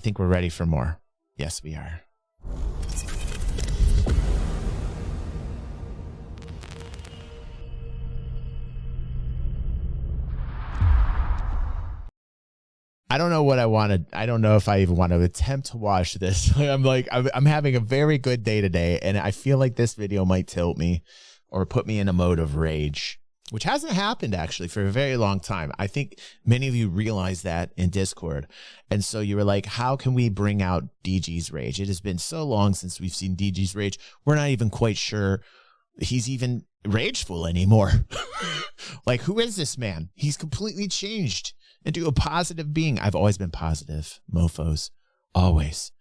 think we're ready for more. Yes, we are. I don't know what I wanted. I don't know if I even want to attempt to watch this. I'm having a very good day today, and I feel like this video might tilt me or put me in a mode of rage, which hasn't happened actually for a very long time. I think many of you realize that in Discord. And so you were like, how can we bring out DG's rage? It has been so long since we've seen DG's rage. We're not even quite sure he's even rageful anymore. Like, who is this man? He's completely changed into a positive being. I've always been positive, mofos, always.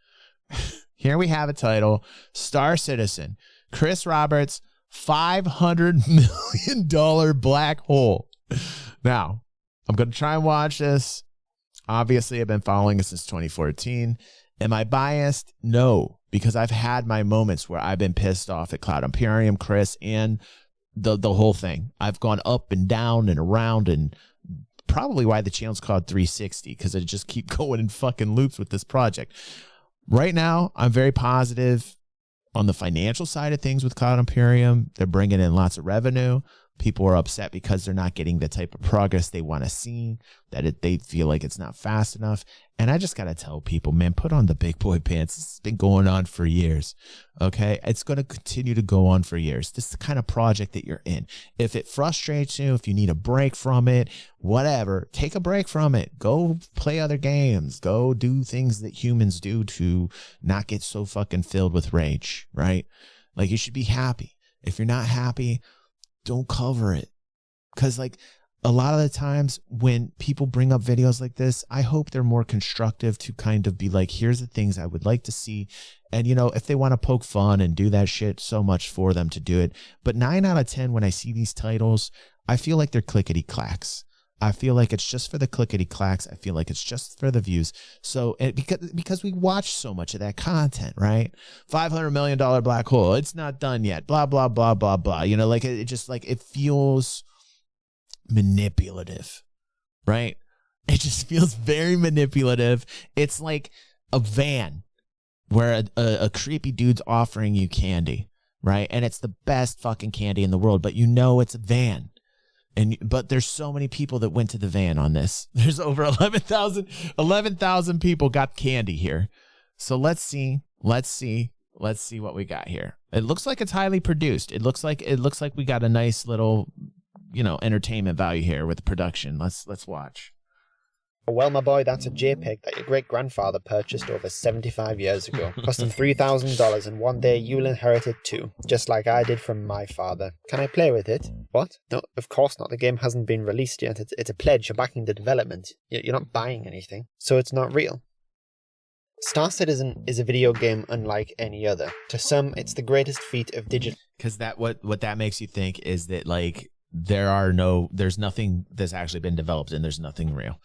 Here we have a title, Star Citizen, Chris Roberts, $500 million black hole. Now, I'm going to try and watch this. Obviously, I've been following it since 2014. Am I biased? No, because I've had my moments where I've been pissed off at Cloud Imperium, Chris, and the whole thing. I've gone up and down and around, and probably why the channel's called 360, because I just keep going in fucking loops with this project. Right now, I'm very positive on the financial side of things with Cloud Imperium. They're bringing in lots of revenue. People are upset because they're not getting the type of progress they want to see, that they feel like it's not fast enough. And I just got to tell people, man, put on the big boy pants. This has been going on for years. Okay. It's going to continue to go on for years. This is the kind of project that you're in. If it frustrates you, if you need a break from it, whatever, take a break from it. Go play other games. Go do things that humans do to not get so fucking filled with rage, right? Like, you should be happy. If you're not happy, don't cover it. Because, like, a lot of the times when people bring up videos like this, I hope they're more constructive to kind of be like, here's the things I would like to see. And, you know, if they want to poke fun and do that shit, so much for them to do it. But 9 out of 10, when I see these titles, I feel like they're clickety clacks. I feel like it's just for the clickety clacks. I feel like it's just for the views. So, because we watch so much of that content, right? $500 million black hole. It's not done yet. Blah, blah, blah, blah, blah. You know, like, it just, like, it feels manipulative, right? It just feels very manipulative. It's like a van where a creepy dude's offering you candy, right? And it's the best fucking candy in the world, but you know it's a van. But there's so many people that went to the van on this. There's over 11,000 people got candy here. So let's see what we got here. It looks like it's highly produced. It looks like we got a nice little, you know, entertainment value here with the production. Let's watch. Well, my boy, that's a JPEG that your great-grandfather purchased over 75 years ago. Cost him $3,000, and one day you'll inherit it too, just like I did from my father. Can I play with it? What? No, of course not. The game hasn't been released yet. It's a pledge. You're backing the development. You're not buying anything, so it's not real. Star Citizen is a video game unlike any other. To some, it's the greatest feat of digital... Because that what that makes you think is that, like, there's nothing that's actually been developed and there's nothing real.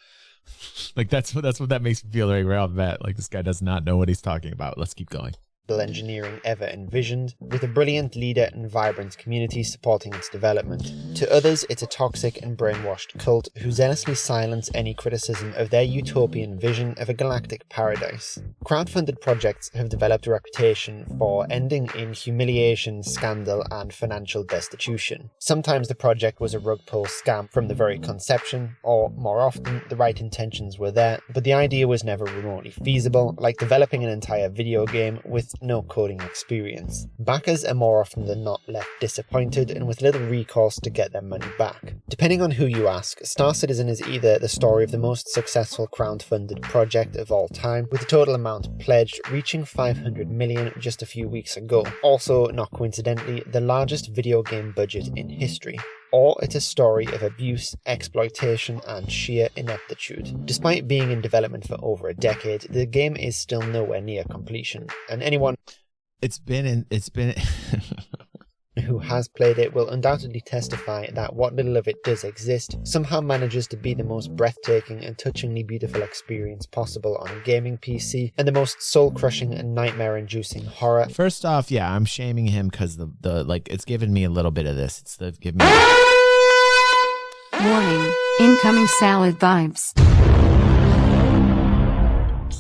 Like, that's what that makes me feel right off the bat. Like, this guy does not know what he's talking about. Let's keep going. Engineering ever envisioned, with a brilliant leader and vibrant community supporting its development. To others, it's a toxic and brainwashed cult who zealously silence any criticism of their utopian vision of a galactic paradise. Crowdfunded projects have developed a reputation for ending in humiliation, scandal, and financial destitution. Sometimes the project was a rug pull scam from the very conception, or more often, the right intentions were there, but the idea was never remotely feasible, like developing an entire video game with no coding experience. Backers are more often than not left disappointed and with little recourse to get their money back. Depending on who you ask, Star Citizen is either the story of the most successful crowdfunded project of all time, with the total amount pledged reaching $500 million just a few weeks ago, also, not coincidentally, the largest video game budget in history. Or it's a story of abuse, exploitation, and sheer ineptitude. Despite being in development for over a decade, the game is still nowhere near completion, and anyone who has played it will undoubtedly testify that what little of it does exist somehow manages to be the most breathtaking and touchingly beautiful experience possible on a gaming PC, and the most soul-crushing and nightmare-inducing horror. First off, yeah, I'm shaming him because the like, it's given me a little bit of this. It's giving me... Warning, incoming salad vibes.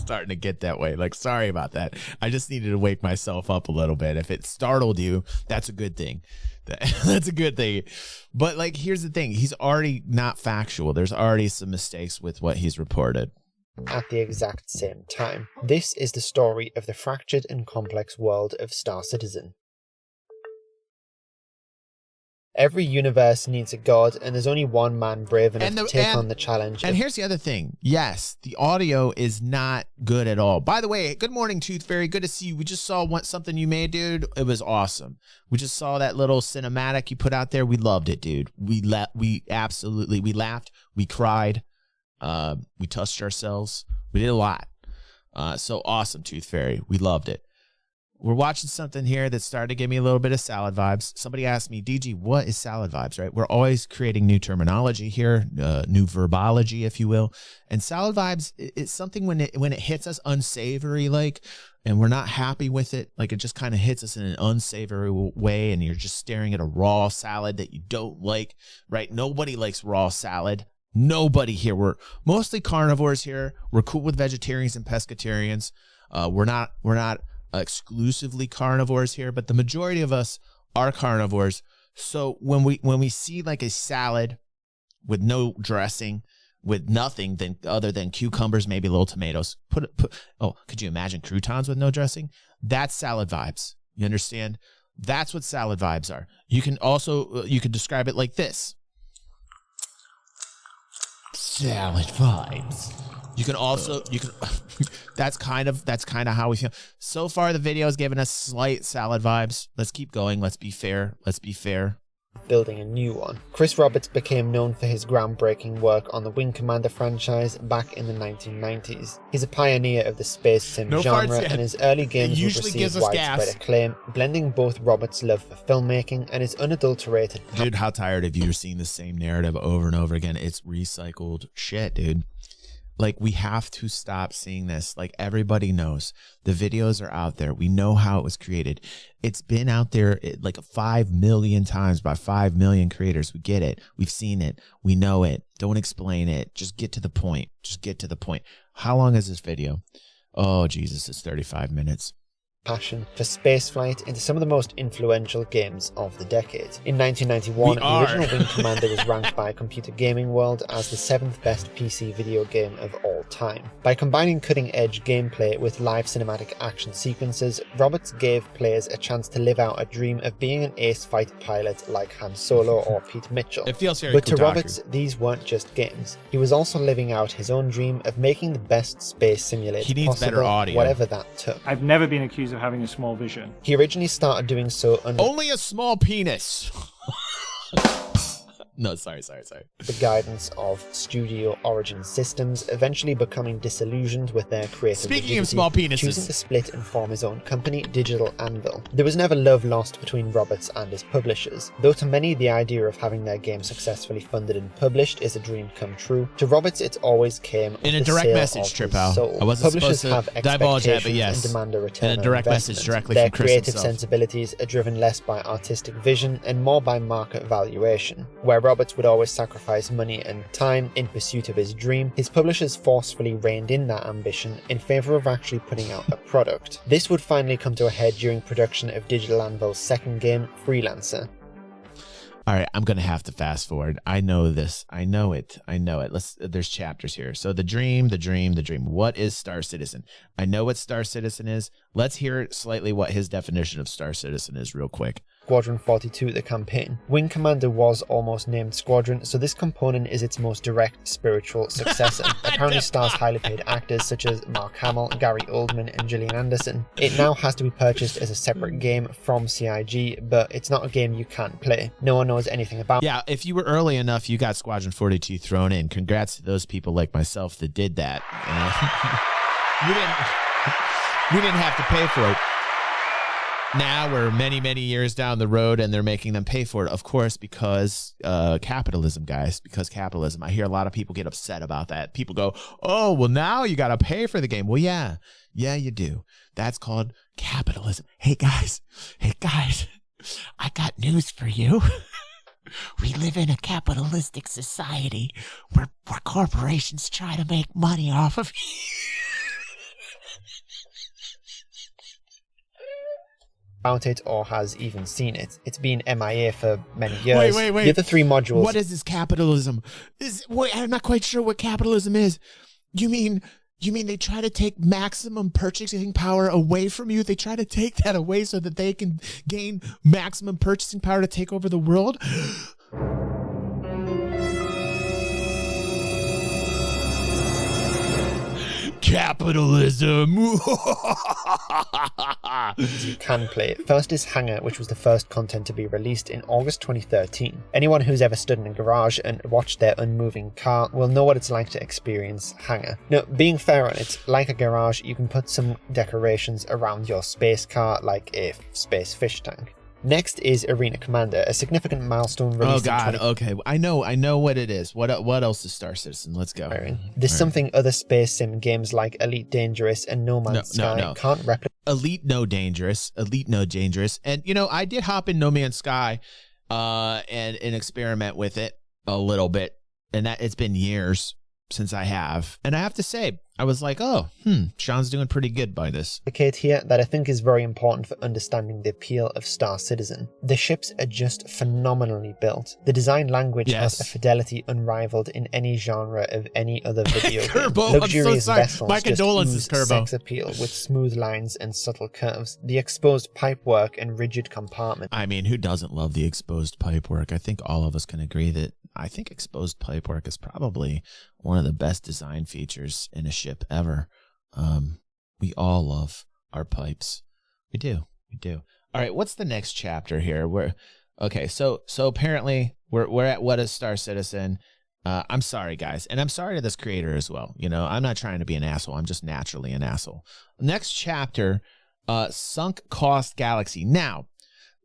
starting to get that way. Like, sorry about that. I just needed to wake myself up a little bit. If it startled you, that's a good thing. That's a good thing. But like, here's the thing. He's already not factual. There's already some mistakes with what he's reported. At the exact same time. This is the story of the fractured and complex world of Star Citizen. Every universe needs a god, and there's only one man brave enough to take on the challenge. And here's the other thing. Yes, the audio is not good at all. By the way, good morning, Tooth Fairy. Good to see you. We just saw something you made, dude. It was awesome. We just saw that little cinematic you put out there. We loved it, dude. We absolutely, we laughed. We cried. We touched ourselves. We did a lot. So awesome, Tooth Fairy. We loved it. We're watching something here that started to give me a little bit of salad vibes. Somebody asked me, DG, what is salad vibes, right? We're always creating new terminology here, new verbology, if you will. And salad vibes is something when it hits us unsavory, like, and we're not happy with it, like it just kind of hits us in an unsavory way, and you're just staring at a raw salad that you don't like, right? Nobody likes raw salad. Nobody here. We're mostly carnivores here. We're cool with vegetarians and pescatarians. We're not exclusively carnivores here, but the majority of us are carnivores. So when we see like a salad with no dressing, with nothing other than cucumbers, maybe little tomatoes, could you imagine croutons with no dressing? That's salad vibes. You understand? That's what salad vibes are. You can also you could describe it like this. Salad vibes. You can that's kind of how we feel. So far, the video has given us slight salad vibes. Let's keep going. Let's be fair. Building a new one. Chris Roberts became known for his groundbreaking work on the Wing Commander franchise back in the 1990s. He's a pioneer of the space sim genre, and his early games would receive widespread acclaim, blending both Roberts' love for filmmaking and his unadulterated... Dude, how tired of you seeing the same narrative over and over again? It's recycled shit, dude. Like, we have to stop seeing this. Like, everybody knows. The videos are out there. We know how it was created. It's been out there like 5 million times by 5 million creators. We get it. We've seen it. We know it. Don't explain it. Just get to the point. How long is this video? Oh, Jesus, it's 35 minutes. Passion for spaceflight into some of the most influential games of the decade. In 1991, the original Wing Commander was ranked by Computer Gaming World as the 7th best PC video game of all time. By combining cutting-edge gameplay with live cinematic action sequences, Roberts gave players a chance to live out a dream of being an ace fighter pilot like Han Solo or Pete Mitchell. It feels very But to Roberts, these weren't just games. He was also living out his own dream of making the best space simulator possible, better audio. Whatever that took. I've never been accused of having a small vision. He originally started doing so under only a small penis. No, sorry. the guidance of Studio Origin Systems, eventually becoming disillusioned with their creative Speaking of small penises, choosing to split and form his own company, Digital Anvil. There was never love lost between Roberts and his publishers. Though to many, the idea of having their game successfully funded and published is a dream come true, to Roberts it always came in a direct message, Tripal. I wasn't Publishers supposed to have divulge that, but expectations yes, and demand a return in a on direct investment. message directly Their from Chris creative himself. sensibilities are driven less by artistic vision and more by market valuation. Where Roberts would always sacrifice money and time in pursuit of his dream, his publishers forcefully reined in that ambition in favour of actually putting out a product. This would finally come to a head during production of Digital Anvil's second game, Freelancer. All right, I'm going to have to fast forward. I know this. I know it. There's chapters here. So the dream. What is Star Citizen? I know what Star Citizen is. Let's hear slightly what his definition of Star Citizen is real quick. Squadron 42, the campaign. Wing Commander was almost named Squadron, so this component is its most direct spiritual successor. Apparently stars highly paid actors such as Mark Hamill, Gary Oldman, and Gillian Anderson. It now has to be purchased as a separate game from CIG, but it's not a game you can't play. No one knows anything about it. Yeah, if you were early enough, you got Squadron 42 thrown in. Congrats to those people like myself that did that. We didn't have to pay for it. Now we're many, many years down the road and they're making them pay for it. Of course, because capitalism, guys, because capitalism. I hear a lot of people get upset about that. People go, oh, well, now you got to pay for the game. Well, yeah, you do. That's called capitalism. Hey, guys, I got news for you. We live in a capitalistic society where corporations try to make money off of you. about it or has even seen it. It's been MIA for many years. Wait. The other 3 modules... What is this capitalism? Wait, I'm not quite sure what capitalism is. You mean they try to take maximum purchasing power away from you? They try to take that away so that they can gain maximum purchasing power to take over the world? Capitalism. You can play. First is Hangar, which was the first content to be released in August 2013. Anyone who's ever stood in a garage and watched their unmoving car will know what it's like to experience Hangar. Now, being fair on it, like a garage, you can put some decorations around your space car, like a space fish tank. Next is Arena Commander, a significant milestone released Okay. I know what it is. What else is Star Citizen? Let's go. There's something other space sim games like Elite Dangerous and No Man's Sky can't replicate. Elite No Dangerous. And, I did hop in No Man's Sky and experiment with it a little bit. And that it's been years since I have. And I have to say, I was like, Sean's doing pretty good by this. Here that I think is very important for understanding the appeal of Star Citizen. The ships are just phenomenally built. The design language has a fidelity unrivaled in any genre of any other video Kerbo, game. Luxurious vessels My condolences, just ooze Kerbo. sex appeal with smooth lines and subtle curves. The exposed pipework and rigid compartments. I mean, who doesn't love the exposed pipework? I think all of us can agree that I think exposed pipework is probably one of the best design features in a ship ever. We all love our pipes. We do. All right, what's the next chapter here? So apparently we're at what is Star Citizen. I'm sorry, guys, and I'm sorry to this creator as well. I'm not trying to be an asshole. I'm just naturally an asshole. Next chapter, Sunk Cost Galaxy. Now,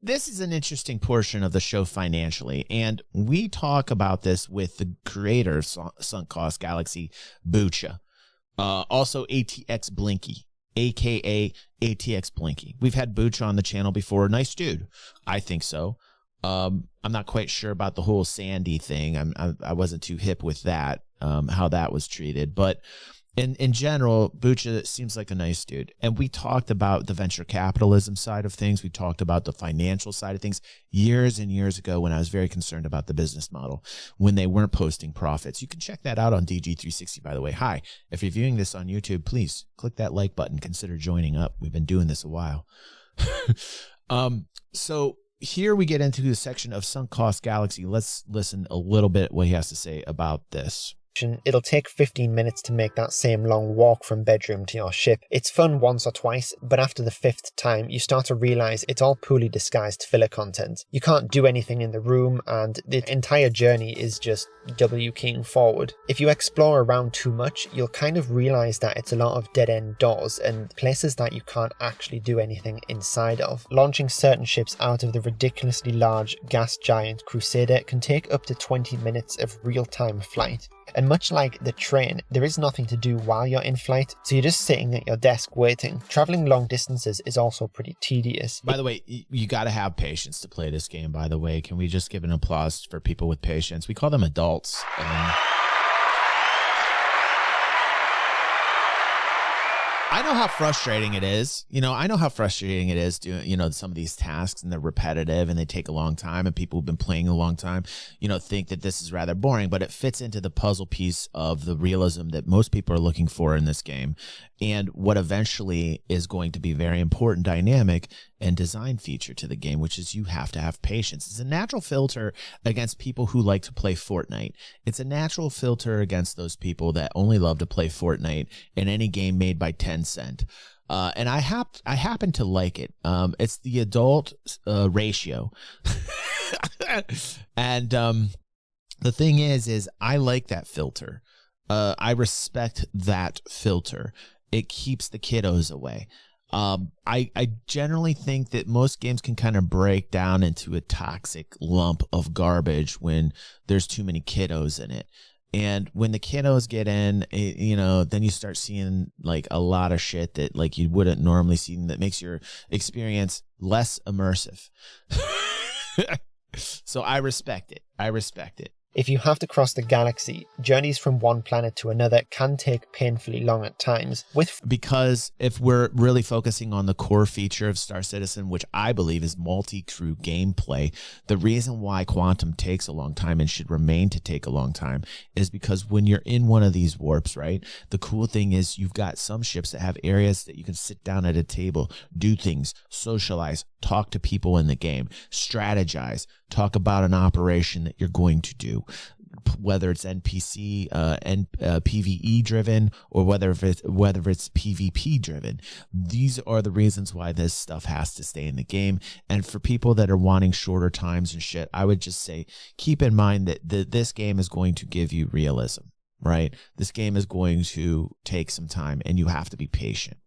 this is an interesting portion of the show financially, and we talk about this with the creator of Sunk Cost Galaxy, Bucha. Also ATX Blinky, a.k.a. ATX Blinky. We've had Bucha on the channel before. Nice dude. I think so. I'm not quite sure about the whole Sandy thing. I wasn't too hip with that, how that was treated. But in general, Bucha seems like a nice dude. And we talked about the venture capitalism side of things. We talked about the financial side of things years and years ago when I was very concerned about the business model, when they weren't posting profits. You can check that out on DG360, by the way. Hi, if you're viewing this on YouTube, please click that like button. Consider joining up. We've been doing this a while. So here we get into the section of Sunk Cost Galaxy. Let's listen a little bit what he has to say about this. It'll take 15 minutes to make that same long walk from bedroom to your ship. It's fun once or twice, but after the 5th time, you start to realize it's all poorly disguised filler content. You can't do anything in the room, and the entire journey is just W-keying forward. If you explore around too much, you'll kind of realize that it's a lot of dead-end doors and places that you can't actually do anything inside of. Launching certain ships out of the ridiculously large gas giant Crusader can take up to 20 minutes of real-time flight. And much like the train, there is nothing to do while you're in flight, so you're just sitting at your desk waiting. Traveling long distances is also pretty tedious. By the way, you got to have patience to play this game, by the way. Can we just give an applause for people with patience? We call them adults. I know how frustrating it is. I know how frustrating it is doing, some of these tasks, and they're repetitive and they take a long time, and people who've been playing a long time, think that this is rather boring, but it fits into the puzzle piece of the realism that most people are looking for in this game, and what eventually is going to be very important dynamic and design feature to the game, which is you have to have patience. It's a natural filter against people who like to play Fortnite. It's a natural filter against those people that only love to play Fortnite in any game made by Tencent. And I happen to like it. It's the adult ratio. And the thing is I like that filter. I respect that filter. It keeps the kiddos away. I generally think that most games can kind of break down into a toxic lump of garbage when there's too many kiddos in it. And when the kiddos get in, then you start seeing like a lot of shit that like you wouldn't normally see, that makes your experience less immersive. So I respect it. If you have to cross the galaxy, journeys from one planet to another can take painfully long at times. Because if we're really focusing on the core feature of Star Citizen, which I believe is multi-crew gameplay, the reason why Quantum takes a long time and should remain to take a long time is because when you're in one of these warps, right, the cool thing is you've got some ships that have areas that you can sit down at a table, do things, socialize, talk to people in the game, strategize, talk about an operation that you're going to do, whether it's NPC and PvE driven or whether it's PvP driven. These are the reasons why this stuff has to stay in the game. And for people that are wanting shorter times and shit, I would just say keep in mind that this game is going to give you realism, right? This game is going to take some time and you have to be patient.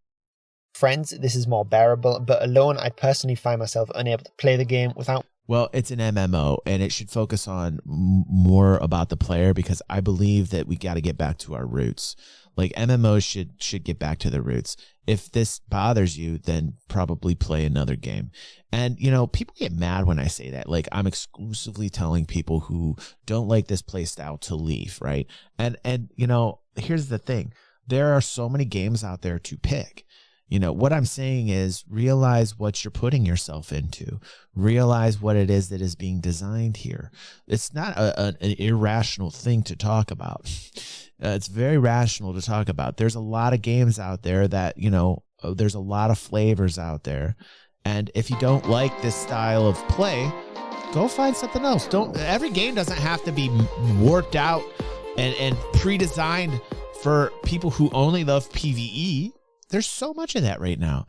Friends, this is more bearable, but alone I personally find myself unable to play the game without... Well, it's an MMO, and it should focus on more about the player, because I believe that we got to get back to our roots. Like, MMOs should get back to their roots. If this bothers you, then probably play another game. And, you know, people get mad when I say that. Like, I'm exclusively telling people who don't like this play style to leave, right? And you know, here's the thing. There are so many games out there to pick. You know, what I'm saying is realize what you're putting yourself into. Realize what it is that is being designed here. It's not an irrational thing to talk about. It's very rational to talk about. There's a lot of games out there that, you know, there's a lot of flavors out there. And if you don't like this style of play, go find something else. Every game doesn't have to be worked out and pre-designed for people who only love PvE. There's so much of that right now.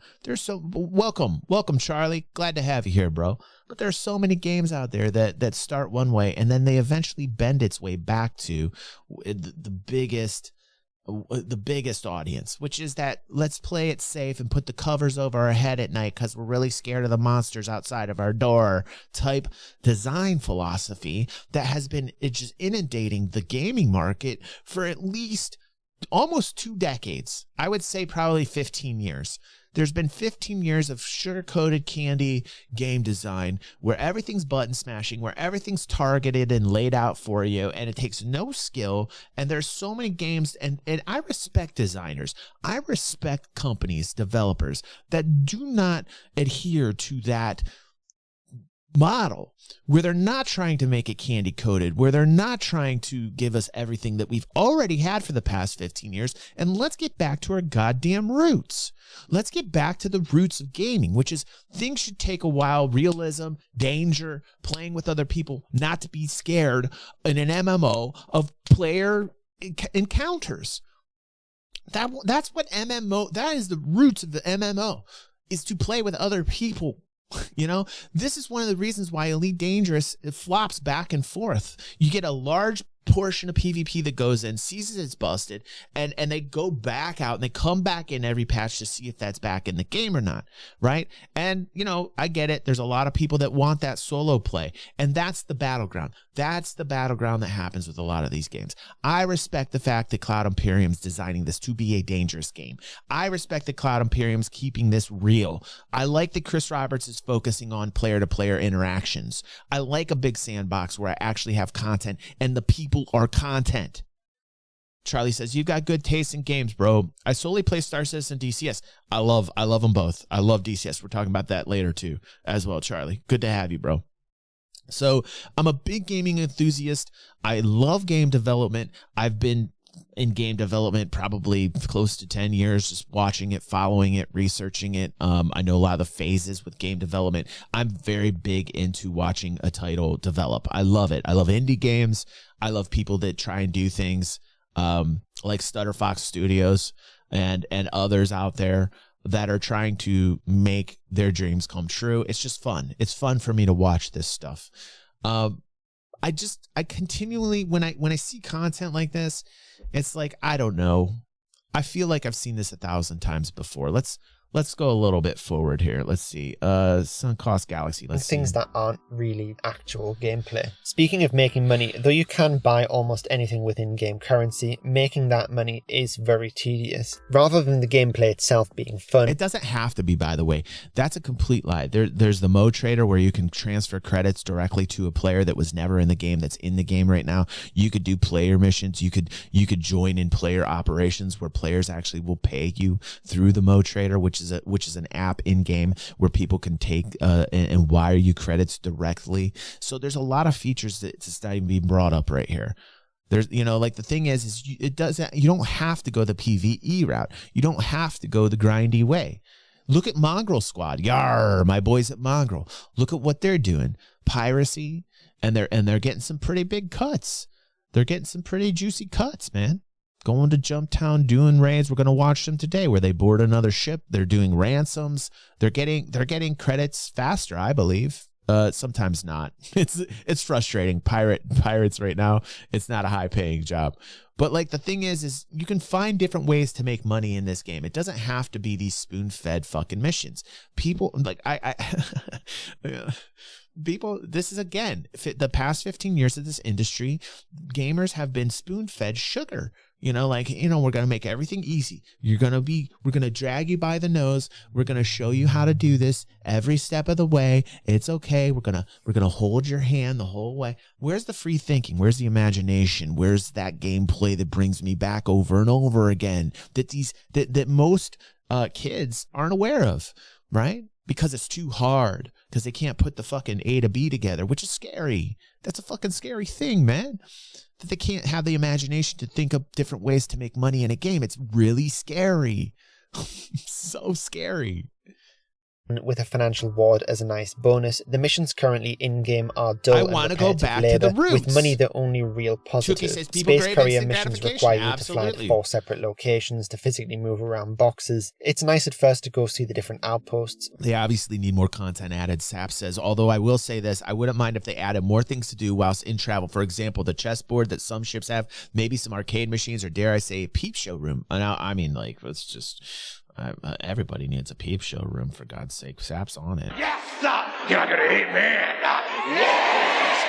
Welcome, Charlie. Glad to have you here, bro. But there's so many games out there that start one way and then they eventually bend its way back to the biggest audience, which is that let's play it safe and put the covers over our head at night because we're really scared of the monsters outside of our door type design philosophy that has been just inundating the gaming market for at least almost 2 decades. I would say probably 15 years. There's been 15 years of sugar-coated candy game design where everything's button smashing, where everything's targeted and laid out for you, and it takes no skill. And there's so many games, and I respect designers. I respect companies, developers that do not adhere to that model, where they're not trying to make it candy coated, where they're not trying to give us everything that we've already had for the past 15 years. And let's get back to our goddamn roots. Let's get back to the roots of gaming, which is things should take a while, realism, danger, playing with other people, not to be scared in an MMO of player encounters. That's what MMO, that is the roots of the MMO, is to play with other people. You know, this is one of the reasons why Elite Dangerous, it flops back and forth. You get a large portion of PvP that goes in, sees it's busted, and they go back out and they come back in every patch to see if that's back in the game or not, right? And, you know, I get it. There's a lot of people that want that solo play, and that's the battleground. That's the battleground that happens with a lot of these games. I respect the fact that Cloud Imperium's designing this to be a dangerous game. I respect that Cloud Imperium's keeping this real. I like that Chris Roberts is focusing on player-to-player interactions. I like a big sandbox where I actually have content and the people are content. Charlie says, you've got good taste in games, bro. I solely play Star Citizen and DCS. I love them both. I love DCS. We're talking about that later too as well, Charlie. Good to have you, bro. So I'm a big gaming enthusiast. I love game development. I've been in game development probably close to 10 years, just watching it, following it, researching it. I know a lot of the phases with game development. I'm very big into watching a title develop. I love it. I love indie games. I love people that try and do things like Stutter Fox Studios and others out there that are trying to make their dreams come true. It's just fun. It's fun for me to watch this stuff. I continually, when I see content like this, it's like, I don't know. I feel like I've seen this 1,000 times before. Let's let's go a little bit forward here. Let's see. Sunk cost galaxy. Let's things see. that aren't really actual gameplay. Speaking of making money, though you can buy almost anything with in-game currency, making that money is very tedious. Rather than the gameplay itself being fun. It doesn't have to be, by the way. That's a complete lie. There's the Mo Trader where you can transfer credits directly to a player that was never in the game that's in the game right now. You could do player missions. You could join in player operations where players actually will pay you through the Mo Trader, which is an app in game where people can take and wire you credits directly. So there's a lot of features that's not even being brought up right here. There's, like the thing is you don't have to go the PvE route. You don't have to go the grindy way. Look at Mongrel Squad. Yar, my boys at Mongrel. Look at what they're doing. Piracy, and they're getting some pretty big cuts. They're getting some pretty juicy cuts, man. Going to Jumptown, doing raids. We're going to watch them today where they board another ship. They're doing ransoms. They're getting credits faster, I believe. Sometimes not. It's frustrating. Pirates right now. It's not a high paying job. But like the thing is you can find different ways to make money in this game. It doesn't have to be these spoon-fed fucking missions. People like people, this is again, the past 15 years of this industry, gamers have been spoon-fed sugar. We're going to make everything easy. We're going to drag you by the nose. We're going to show you how to do this every step of the way. It's okay. We're going to hold your hand the whole way. Where's the free thinking? Where's the imagination? Where's that gameplay that brings me back over and over again that most kids aren't aware of, right? Because it's too hard, because they can't put the fucking A to B together, which is scary. That's a fucking scary thing, man. That they can't have the imagination to think of different ways to make money in a game. It's really scary. So scary. With a financial reward as a nice bonus. The missions currently in-game are dull and want to go back to labor, the roots. with money the only real positive. Says people Space crave courier instant missions gratification. require you Absolutely. to fly to 4 separate locations to physically move around boxes. It's nice at first to go see the different outposts. They obviously need more content added, Sap says, although I will say this, I wouldn't mind if they added more things to do whilst in travel. For example, the chessboard that some ships have, maybe some arcade machines, or dare I say a peep show room. Now, I mean, like, let's just... everybody needs a peep show room, for God's sake. Sap's on it. Yes, you're not gonna hate me. Yes.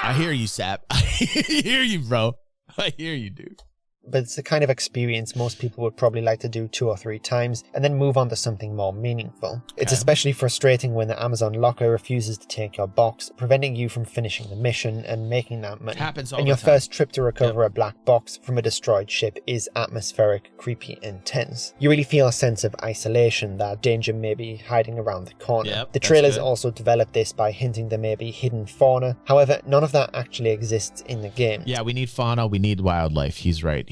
I hear you, Sap. I hear you, bro. I hear you, dude. But it's the kind of experience most people would probably like to do 2 or 3 times and then move on to something more meaningful. It's especially frustrating when the Amazon locker refuses to take your box, preventing you from finishing the mission and making that money. Happens all and the your time. first trip to recover a black box from a destroyed ship is atmospheric, creepy, and tense. You really feel a sense of isolation, that danger may be hiding around the corner. Yep, the that's trailers good. also develop this by hinting there may be hidden fauna. However, none of that actually exists in the game. Yeah, we need fauna. We need wildlife. He's right.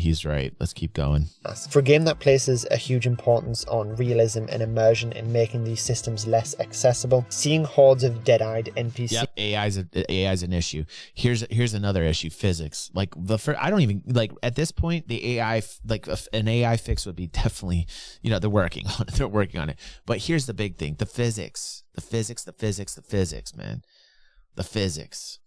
Let's keep going. For a game that places a huge importance on realism and immersion in making these systems less accessible, seeing hordes of dead-eyed NPCs... Yep, AI's an issue. Here's another issue: physics. Like I don't even like at this point the AI an AI fix would be definitely, they're working on it. They're working on it. But here's the big thing: the physics, man, the physics.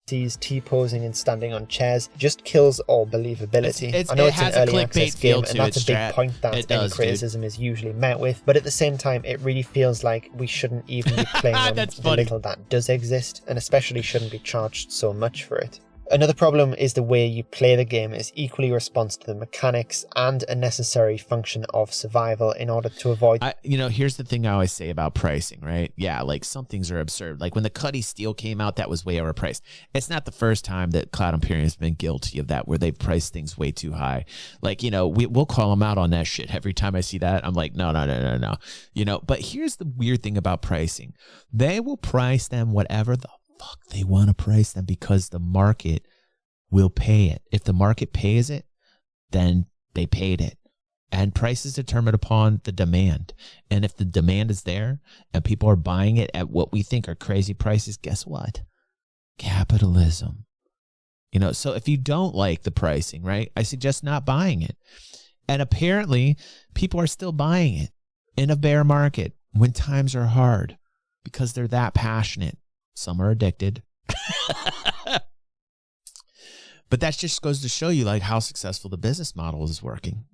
T-posing and standing on chairs just kills all believability. I know it's an early access game, and that's a big point that any criticism is usually met with, but at the same time, it really feels like we shouldn't even be playing on the little that does exist, and especially shouldn't be charged so much for it. Another problem is the way you play the game is equally responsive to the mechanics and a necessary function of survival in order to avoid... Here's the thing I always say about pricing, right? Yeah, like some things are absurd. Like when the Cuddy Steel came out, that was way overpriced. It's not the first time that Cloud Imperium has been guilty of that, where they price things way too high. Like, we'll call them out on that shit. Every time I see that, I'm like, no. But here's the weird thing about pricing. They will price them whatever the fuck they want to price them, because the market will pay it. If the market pays it, then they paid it. And price is determined upon the demand. And if the demand is there and people are buying it at what we think are crazy prices, guess what? Capitalism. So if you don't like the pricing, right, I suggest not buying it. And apparently people are still buying it in a bear market when times are hard, because they're that passionate. Some are addicted. But that just goes to show you like how successful the business model is working,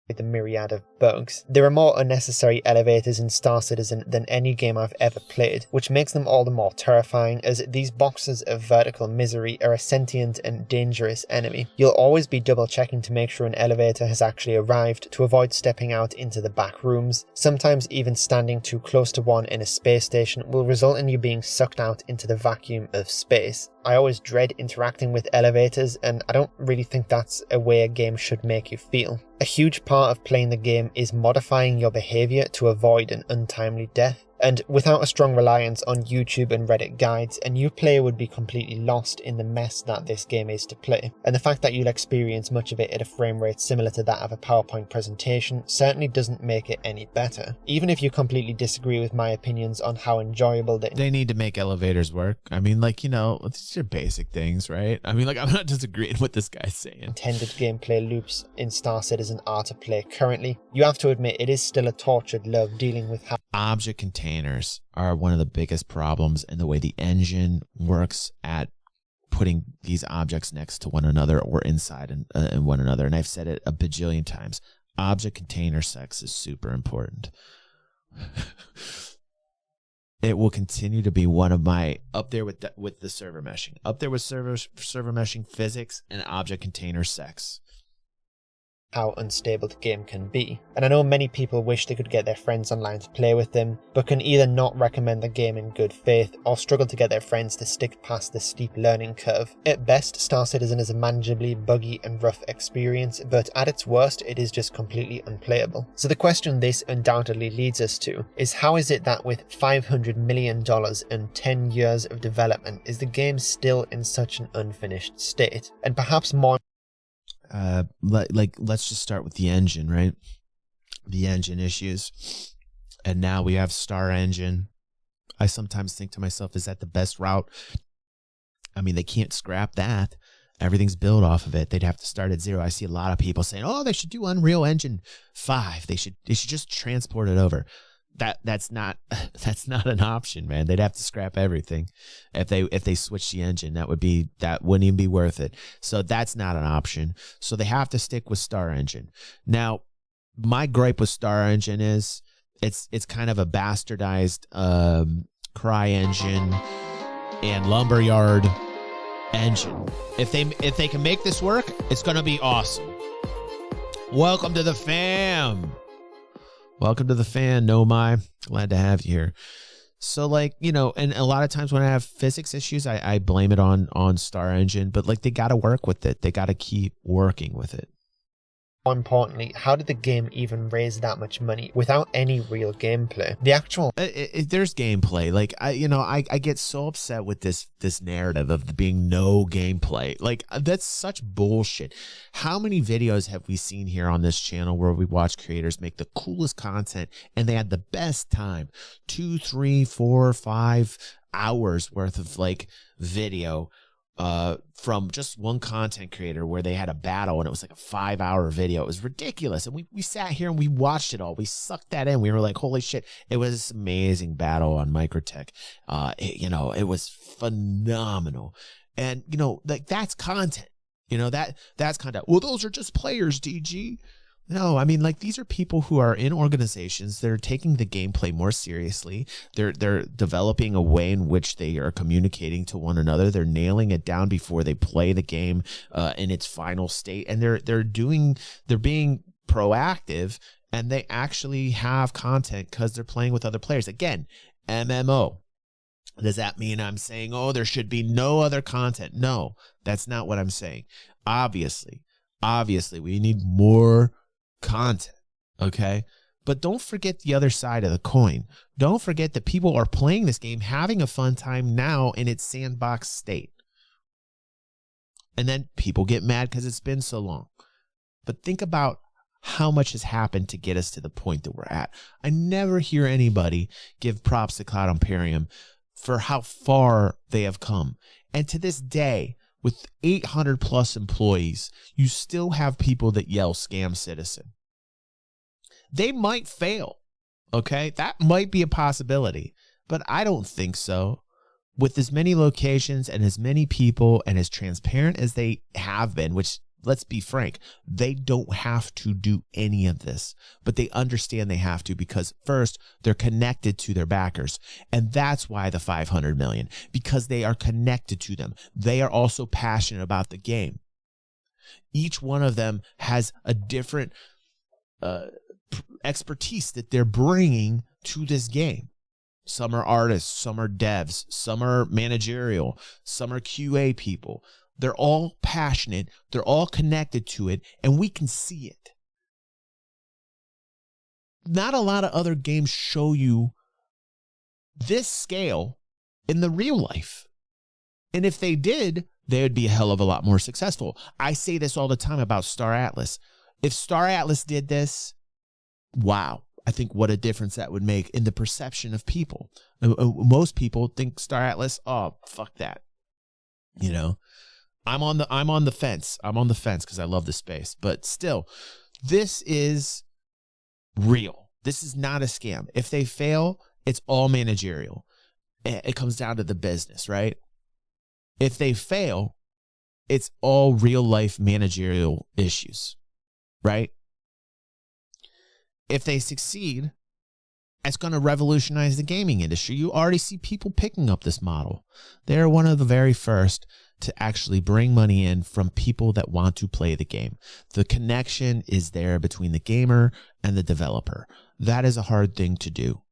with a myriad of bugs. There are more unnecessary elevators in Star Citizen than any game I've ever played, which makes them all the more terrifying, as these boxes of vertical misery are a sentient and dangerous enemy. You'll always be double checking to make sure an elevator has actually arrived, to avoid stepping out into the back rooms. Sometimes even standing too close to one in a space station will result in you being sucked out into the vacuum of space. I always dread interacting with elevators, and I don't really think that's a way a game should make you feel. A huge part of playing the game is modifying your behaviour to avoid an untimely death. And without a strong reliance on YouTube and Reddit guides, a new player would be completely lost in the mess that this game is to play. And the fact that you'll experience much of it at a frame rate similar to that of a PowerPoint presentation certainly doesn't make it any better. Even if you completely disagree with my opinions on how enjoyable they need to make elevators work. I mean, like, you know, these are basic things, right? I mean, like, I'm not disagreeing with this guy saying. Intended gameplay loops in Star Citizen are to play currently, you have to admit it is still a tortured love dealing with how object containers are one of the biggest problems in the way the engine works at putting these objects next to one another or inside and one another. And I've said it a bajillion times. Object container sex is super important. It will continue to be one of my up there with the server meshing, up there with server meshing, physics, and object container sex. How unstable the game can be. And I know many people wish they could get their friends online to play with them, but can either not recommend the game in good faith or struggle to get their friends to stick past the steep learning curve. At best, Star Citizen is a manageably buggy and rough experience, but at its worst, it is just completely unplayable. So the question this undoubtedly leads us to is, how is it that with $500 million and 10 years of development, is the game still in such an unfinished state? And perhaps more let's just start with the engine, right? The engine issues. And now we have Star Engine. I sometimes think to myself, is that the best route? I mean, they can't scrap that. Everything's built off of it. They'd have to start at zero. I see a lot of people saying, oh, they should do Unreal Engine 5. They should just transport it over. That's not an option, man. They'd have to scrap everything if they switch the engine. That wouldn't even be worth it. So that's not an option. So they have to stick with Star Engine. Now, my gripe with Star Engine is it's kind of a bastardized Cry Engine and Lumberyard engine. If they can make this work, it's gonna be awesome. Welcome to the fam. Welcome to the fan, Nomai. Glad to have you here. So, like, you know, and a lot of times when I have physics issues, I blame it on Star Engine, but like they got to work with it. They got to keep working with it. More importantly, how did the game even raise that much money without any real gameplay? The actual there's gameplay. Like I get so upset with this narrative of there being no gameplay. Like that's such bullshit. How many videos have we seen here on this channel where we watch creators make the coolest content and they had the best time? 2, 3, 4, 5 hours worth of like video from just one content creator where they had a battle and it was like a 5-hour video. It was ridiculous. And we sat here and we watched it all. We sucked that in. We were like, holy shit. It was this amazing battle on Microtech. It was phenomenal. And, like that's content, that's content. Well, those are just players, DG. No, I mean, like these are people who are in organizations that are taking the gameplay more seriously. They're developing a way in which they are communicating to one another. They're nailing it down before they play the game in its final state, and they're being proactive, and they actually have content because they're playing with other players. Again, MMO. Does that mean I'm saying, oh, there should be no other content? No, that's not what I'm saying. Obviously, we need more content, okay? But don't forget the other side of the coin. Don't forget that people are playing this game, having a fun time now in its sandbox state. And then people get mad because it's been so long. But think about how much has happened to get us to the point that we're at. I never hear anybody give props to Cloud Imperium for how far they have come. And to this day, with 800 plus employees, you still have people that yell scam citizen. They might fail, okay? That might be a possibility, but I don't think so. With as many locations and as many people and as transparent as they have been, which let's be frank, they don't have to do any of this, but they understand they have to because first, they're connected to their backers. And that's why the 500 million, because they are connected to them. They are also passionate about the game. Each one of them has a different expertise that they're bringing to this game. Some are artists, some are devs, some are managerial, some are QA people. They're all passionate, they're all connected to it, and we can see it. Not a lot of other games show you this scale in the real life. And if they did, they would be a hell of a lot more successful. I say this all the time about Star Atlas. If Star Atlas did this, wow. I think what a difference that would make in the perception of people. Most people think Star Atlas, oh, fuck that. You know, I'm on the fence. I'm on the fence because I love the space. But still, this is real. This is not a scam. If they fail, it's all managerial. It comes down to the business, right? If they fail, it's all real life managerial issues, right? If they succeed, it's going to revolutionize the gaming industry. You already see people picking up this model. They're one of the very first to actually bring money in from people that want to play the game. The connection is there between the gamer and the developer. That is a hard thing to do.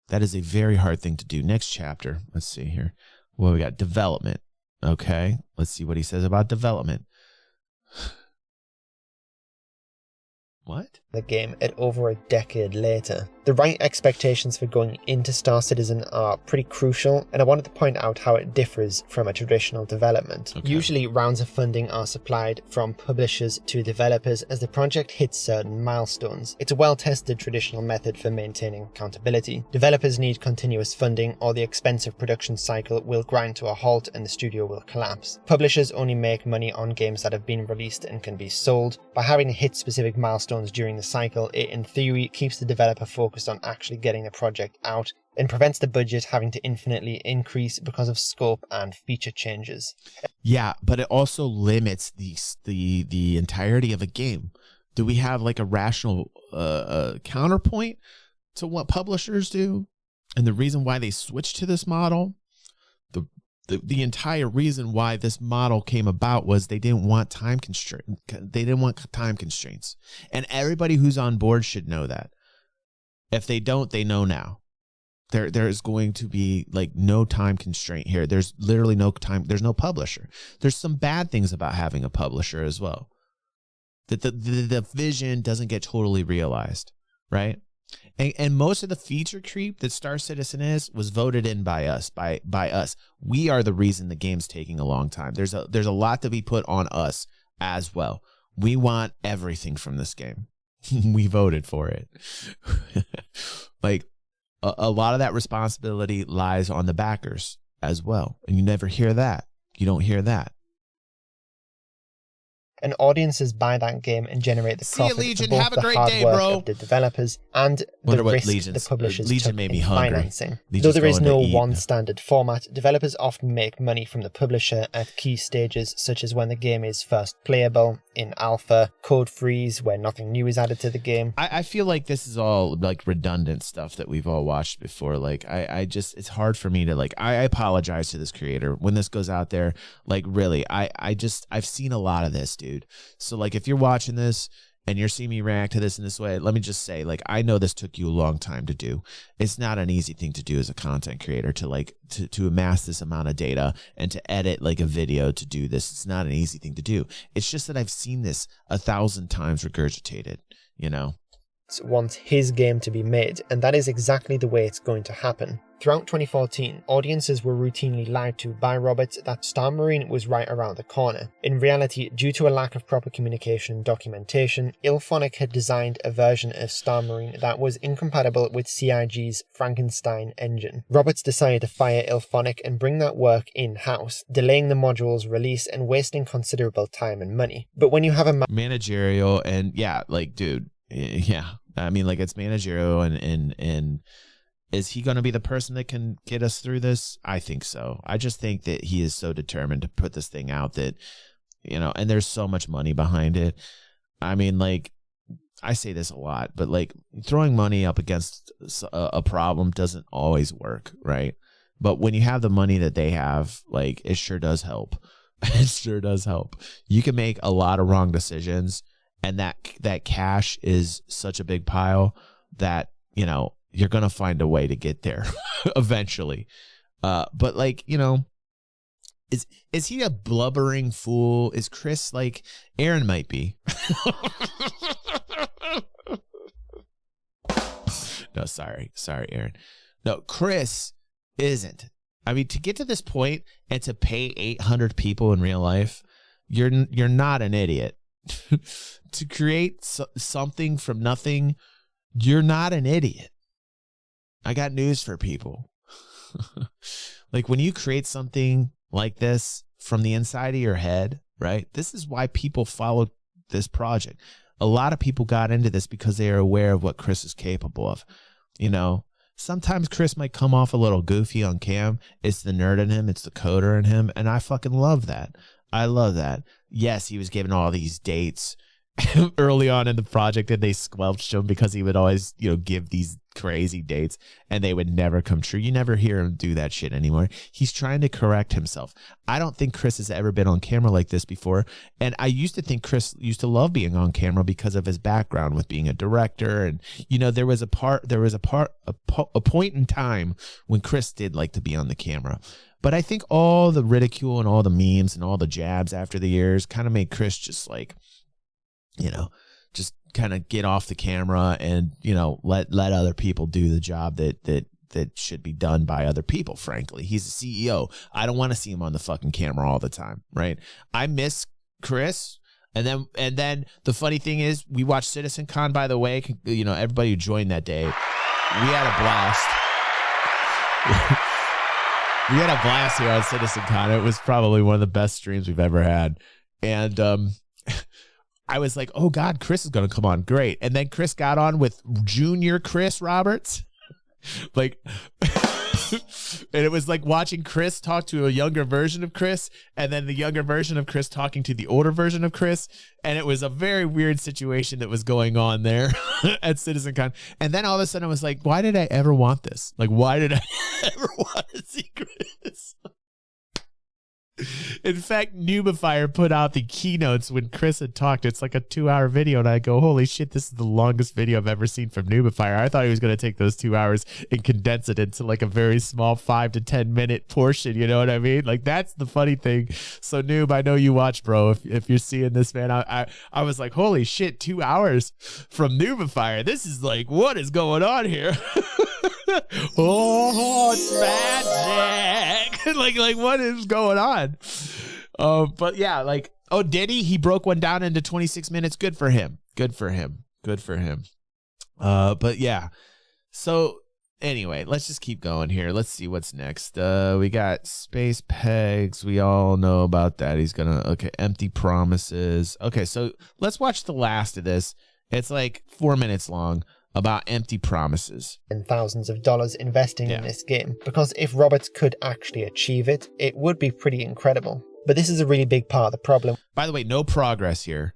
That is a very hard thing to do. Next chapter. Let's see here. Well, we got development. Okay. Let's see what he says about development. What? The game at over a decade later. The right expectations for going into Star Citizen are pretty crucial, and I wanted to point out how it differs from a traditional development. Okay. Usually, rounds of funding are supplied from publishers to developers as the project hits certain milestones. It's a well-tested traditional method for maintaining accountability. Developers need continuous funding, or the expensive production cycle will grind to a halt and the studio will collapse. Publishers only make money on games that have been released and can be sold. By having to hit specific milestones during the cycle, it in theory keeps the developer focused on actually getting the project out and prevents the budget having to infinitely increase because of scope and feature changes. Yeah, but it also limits the entirety of a game. Do we have like a rational counterpoint to what publishers do and the reason why they switched to this model? The entire reason why this model came about was they didn't want time constraints. They didn't want time constraints. And everybody who's on board should know that. If they don't, they know now. There is going to be like no time constraint here. There's literally no time. There's no publisher. There's some bad things about having a publisher as well. That the vision doesn't get totally realized, right? And most of the feature creep that Star Citizen was voted in by us, by us. We are the reason the game's taking a long time. There's a lot to be put on us as well. We want everything from this game. We voted for it. Like a lot of that responsibility lies on the backers as well. And you never hear that. You don't hear that. And audiences buy that game and generate the profit Legion. for both Have a the great hard day, work bro. of the developers and Wonder the what risk Legion's- the publishers Legion took made me in hungry. financing. Legion's Though there is going to no eat. one standard format, developers often make money from the publisher at key stages, such as when the game is first playable, in alpha, code freeze, where nothing new is added to the game. I feel like this is all like redundant stuff that we've all watched before. Like I just, it's hard for me to like, I apologize to this creator when this goes out there. Like really, I've seen a lot of this, dude. So like if you're watching this and you're seeing me react to this in this way, let me just say, like, I know this took you a long time to do. It's not an easy thing to do as a content creator to like, to amass this amount of data and to edit like a video to do this. It's not an easy thing to do. It's just that I've seen this 1,000 times regurgitated, you know? Wants his game to be made, and that is exactly the way it's going to happen. Throughout 2014, audiences were routinely lied to by Roberts that Star Marine was right around the corner. In reality, due to a lack of proper communication and documentation, IllFonic had designed a version of Star Marine that was incompatible with CIG's Frankenstein engine. Roberts decided to fire IllFonic and bring that work in-house, delaying the module's release and wasting considerable time and money. But when you have a managerial and yeah, like, dude, yeah, I mean, like, it's managerial and is he going to be the person that can get us through this? I think so. I just think that he is so determined to put this thing out that you know, and there's so much money behind it. I mean, like, I say this a lot, but like throwing money up against a problem doesn't always work, right? But when you have the money that they have, like, it sure does help. It sure does help. You can make a lot of wrong decisions, and that cash is such a big pile that, you know, you're going to find a way to get there eventually. But like, you know, is he a blubbering fool? Is Chris like Aaron might be? No, sorry, Aaron. No, Chris isn't. I mean, to get to this point and to pay 800 people in real life, you're not an idiot. To create something from nothing, you're not an idiot. I got news for people. Like when you create something like this from the inside of your head, right? This is why people followed this project. A lot of people got into this because they are aware of what Chris is capable of. You know, sometimes Chris might come off a little goofy on cam. It's the nerd in him. It's the coder in him. And I fucking love that. I love that. Yes, he was given all these dates early on in the project, and they squelched him because he would always, you know, give these crazy dates and they would never come true. You never hear him do that shit anymore. He's trying to correct himself. I don't think Chris has ever been on camera like this before. And I used to think Chris used to love being on camera because of his background with being a director. And, you know, there was a point in time when Chris did like to be on the camera. But I think all the ridicule and all the memes and all the jabs after the years kind of made Chris just like, you know, just kind of get off the camera and, you know, let other people do the job that should be done by other people. Frankly, he's a CEO. I don't want to see him on the fucking camera all the time. Right. I miss Chris. And then the funny thing is we watched CitizenCon, by the way, you know, everybody who joined that day, we had a blast. We had a blast here on CitizenCon. It was probably one of the best streams we've ever had. And, I was like, oh God, Chris is going to come on. Great. And then Chris got on with Junior Chris Roberts. Like, and it was like watching Chris talk to a younger version of Chris, and then the younger version of Chris talking to the older version of Chris. And it was a very weird situation that was going on there at CitizenCon. And then all of a sudden I was like, why did I ever want this? Like, why did I ever want to see Chris? In fact, Noobifier put out the keynotes when Chris had talked. It's like a 2-hour video, and I go, holy shit, this is the longest video I've ever seen from Noobifier. I thought he was going to take those 2 hours and condense it into like a very small 5 to 10 minute portion. You know what I mean? Like, that's the funny thing. So Noob, I know you watch, bro. If you're seeing this, man, I was like, holy shit, 2 hours from Noobifier. This is like, what is going on here? Oh, it's magic. like what is going on? But yeah, like, oh, did he? He broke one down into 26 minutes. Good for him. But yeah. So anyway, let's just keep going here. Let's see what's next. We got Space Pegs. We all know about that. He's gonna, okay, Empty Promises. Okay, so let's watch the last of this. It's like 4 minutes long. About Empty Promises. And thousands of dollars investing in this game, because if Roberts could actually achieve it, it would be pretty incredible. But this is a really big part of the problem. By the way, no progress here.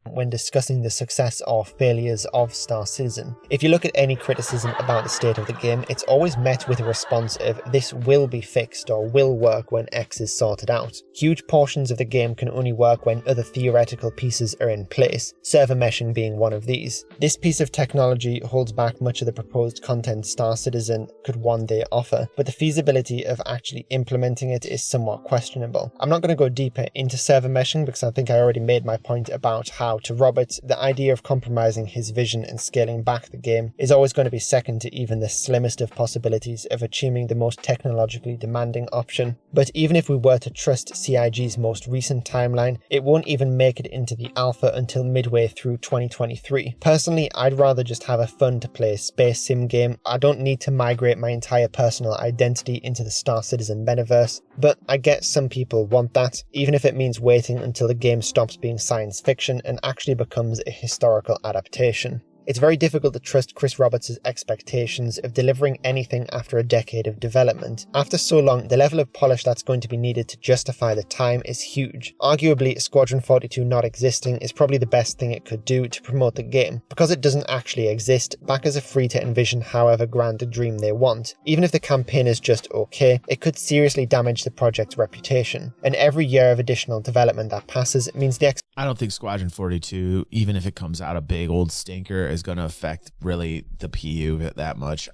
When discussing the success or failures of Star Citizen. If you look at any criticism about the state of the game, it's always met with a response of this will be fixed or will work when X is sorted out. Huge portions of the game can only work when other theoretical pieces are in place, server meshing being one of these. This piece of technology holds back much of the proposed content Star Citizen could one day offer, but the feasibility of actually implementing it is somewhat questionable. I'm not going to go deeper into server meshing because I think I already made my point about how to Roberts, the idea of compromising his vision and scaling back the game is always going to be second to even the slimmest of possibilities of achieving the most technologically demanding option. But even if we were to trust CIG's most recent timeline, it won't even make it into the alpha until midway through 2023. Personally, I'd rather just have a fun to play space sim game. I don't need to migrate my entire personal identity into the Star Citizen metaverse, but I get some people want that, even if it means waiting until the game stops being science fiction and actually becomes a historical adaptation. It's very difficult to trust Chris Roberts' expectations of delivering anything after a decade of development. After so long, the level of polish that's going to be needed to justify the time is huge. Arguably, Squadron 42 not existing is probably the best thing it could do to promote the game. Because it doesn't actually exist, backers are free to envision however grand a dream they want. Even if the campaign is just okay, it could seriously damage the project's reputation. And every year of additional development that passes means the I don't think Squadron 42, even if it comes out a big old stinker, is going to affect really the PU that much.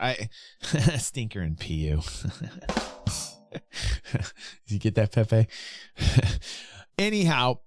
Stinker and PU. Did you get that, Pepe? Anyhow,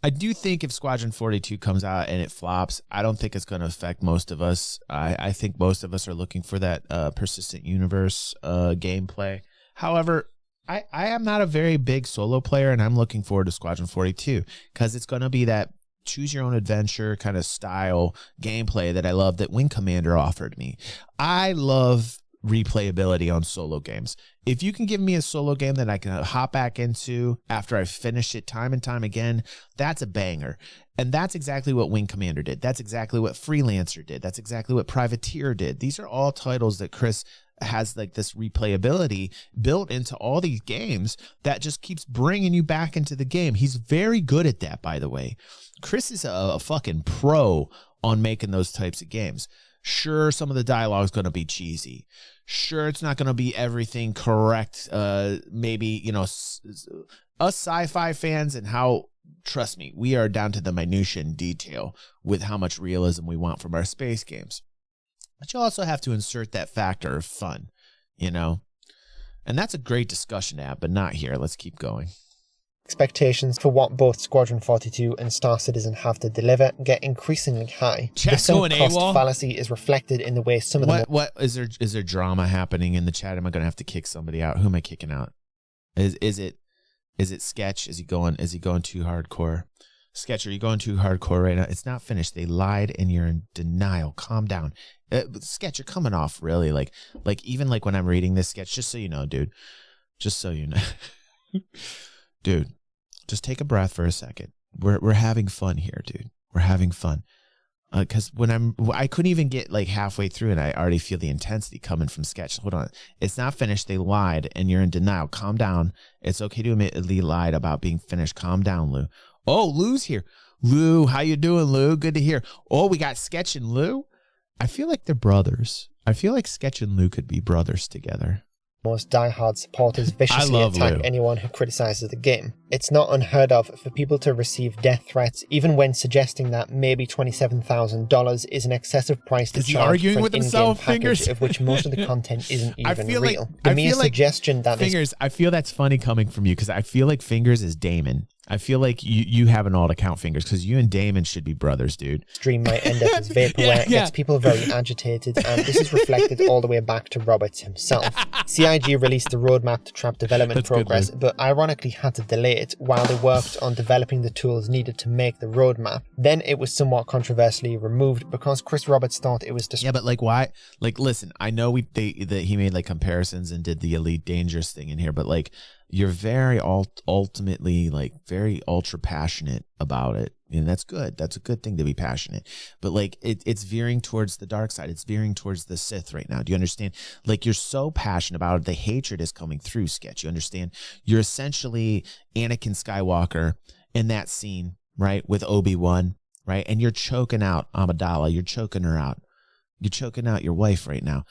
I do think if Squadron 42 comes out and it flops, I don't think it's going to affect most of us. I think most of us are looking for that persistent universe gameplay. However, I am not a very big solo player, and I'm looking forward to Squadron 42 because it's going to be that choose your own adventure kind of style gameplay that I love that Wing Commander offered me. I love replayability on solo games. If you can give me a solo game that I can hop back into after I've finished it time and time again, that's a banger. And that's exactly what Wing Commander did. That's exactly what Freelancer did. That's exactly what Privateer did. These are all titles that Chris has like this replayability built into all these games that just keeps bringing you back into the game. He's very good at that, by the way. Chris is a fucking pro on making those types of games. Sure, some of the dialogue is going to be cheesy. Sure, it's not going to be everything correct. Maybe, you know, us sci-fi fans and how, trust me, we are down to the minutiae and detail with how much realism we want from our space games. But you also have to insert that factor of fun, you know? And that's a great discussion to have, but not here. Let's keep going. Expectations for what both Squadron 42 and Star Citizen have to deliver get increasingly high. Chat's the sunk going cost AWOL. Fallacy is reflected in the way some of the What is there drama happening in the chat? Am I gonna have to kick somebody out? Who am I kicking out? Is it Sketch? Is he going too hardcore? Sketch, are you going too hardcore right now? It's not finished. They lied and you're in denial. Calm down. Sketch, you're coming off really like even like when I'm reading this, Sketch, just so you know, dude. Just so you know. Dude, just take a breath for a second. We're having fun here, dude. We're having fun. Because I couldn't even get like halfway through and I already feel the intensity coming from Sketch. Hold on. It's not finished. They lied and you're in denial. Calm down. It's okay to admit Lee lied about being finished. Calm down, Lou. Oh, Lou's here. Lou, how you doing, Lou? Good to hear. Oh, we got Sketch and Lou. I feel like they're brothers. I feel like Sketch and Lou could be brothers together. Most diehard supporters viciously attack anyone who criticizes the game. It's not unheard of for people to receive death threats, even when suggesting that maybe $27,000 is an excessive price to charge for an in-game package of which most of the content isn't even real. The mere suggestion that Fingers, I feel that's funny coming from you because I feel like Fingers is Damon. I feel like you have an alt account, Fingers, because you and Damon should be brothers, dude. Stream might end up as vaporware, gets people very agitated, and this is reflected all the way back to Roberts himself. CIG released the roadmap to trap development progress, but ironically had to delay it while they worked on developing the tools needed to make the roadmap. Then it was somewhat controversially removed because Chris Roberts thought it was Yeah, but like why? Like, listen, I know that he made like comparisons and did the Elite Dangerous thing in here, but like you're very ultimately like very ultra passionate about it. And that's good. That's a good thing to be passionate. But like it's veering towards the dark side. It's veering towards the Sith right now. Do you understand? Like you're so passionate about it. The hatred is coming through, Sketch. You understand? You're essentially Anakin Skywalker in that scene, right? With Obi-Wan, right? And you're choking out Amidala. You're choking her out. You're choking out your wife right now.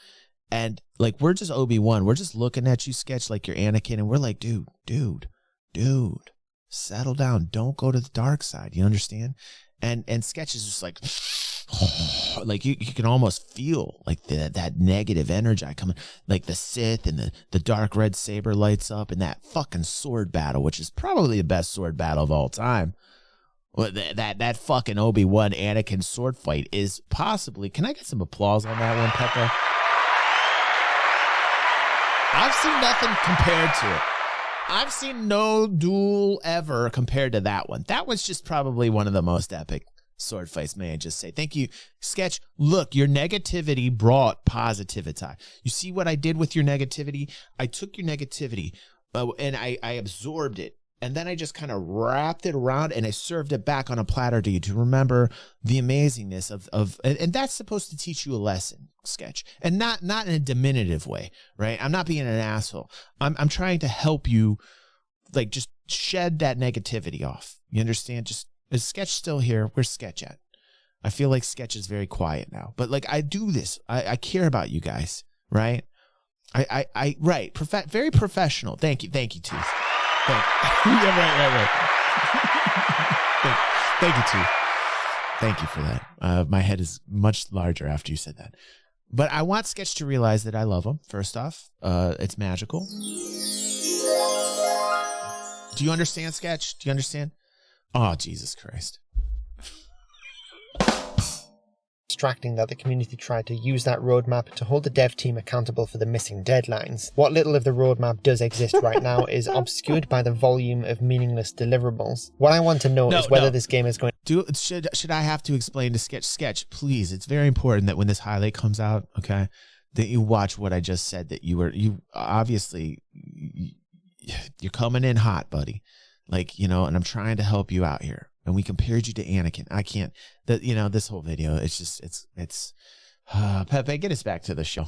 And like, we're just Obi-Wan. We're just looking at you, Sketch, like you're Anakin. And we're like, dude, settle down. Don't go to the dark side. You understand? And Sketch is just like, like you can almost feel like that negative energy coming, like the Sith and the dark red saber lights up and that fucking sword battle, which is probably the best sword battle of all time. That fucking Obi-Wan Anakin sword fight is possibly, can I get some applause on that one, Peppa? I've seen nothing compared to it. I've seen no duel ever compared to that one. That was just probably one of the most epic sword fights, may I just say. Thank you, Sketch. Look, your negativity brought positivity. You see what I did with your negativity? I took your negativity and I absorbed it And then I just kind of wrapped it around and I served it back on a platter to you to remember the amazingness of and that's supposed to teach you a lesson, Sketch. And not in a diminutive way, right? I'm not being an asshole. I'm trying to help you, like, just shed that negativity off. You understand? Just, is Sketch still here? Where's Sketch at? I feel like Sketch is very quiet now. But like, I do this. I care about you guys, right? Right. Very professional. Thank you, Tooth. Yeah, right. Thank you, Tooth. Thank you for that. My head is much larger after you said that. But I want Sketch to realize that I love him, first off. It's magical. Do you understand, Sketch? Do you understand? Oh, Jesus Christ. Distracting that the community tried to use that roadmap to hold the dev team accountable for the missing deadlines. What little of the roadmap does exist right now is obscured by the volume of meaningless deliverables. What I want to know is whether this game is going should I have to explain to Sketch, please? It's very important that when this highlight comes out, okay, that you watch what I just said, that you obviously you're coming in hot, buddy. Like, you know, and I'm trying to help you out here. And we compared you to Anakin. I can't, this whole video, it's just, Pepe, get us back to the show.